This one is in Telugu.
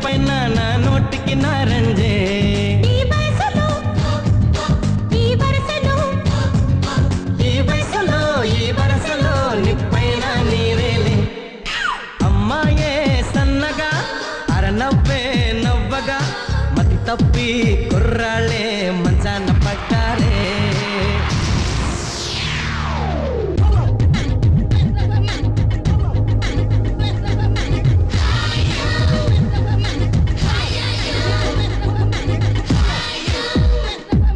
పైన నా నోటికి నారంజే ఈ వయసులో ఈ వరసలో నిప్పైన నీవేలే అమ్మాయే సన్నగా అరనవ్వే నవ్వగా మతి తప్పి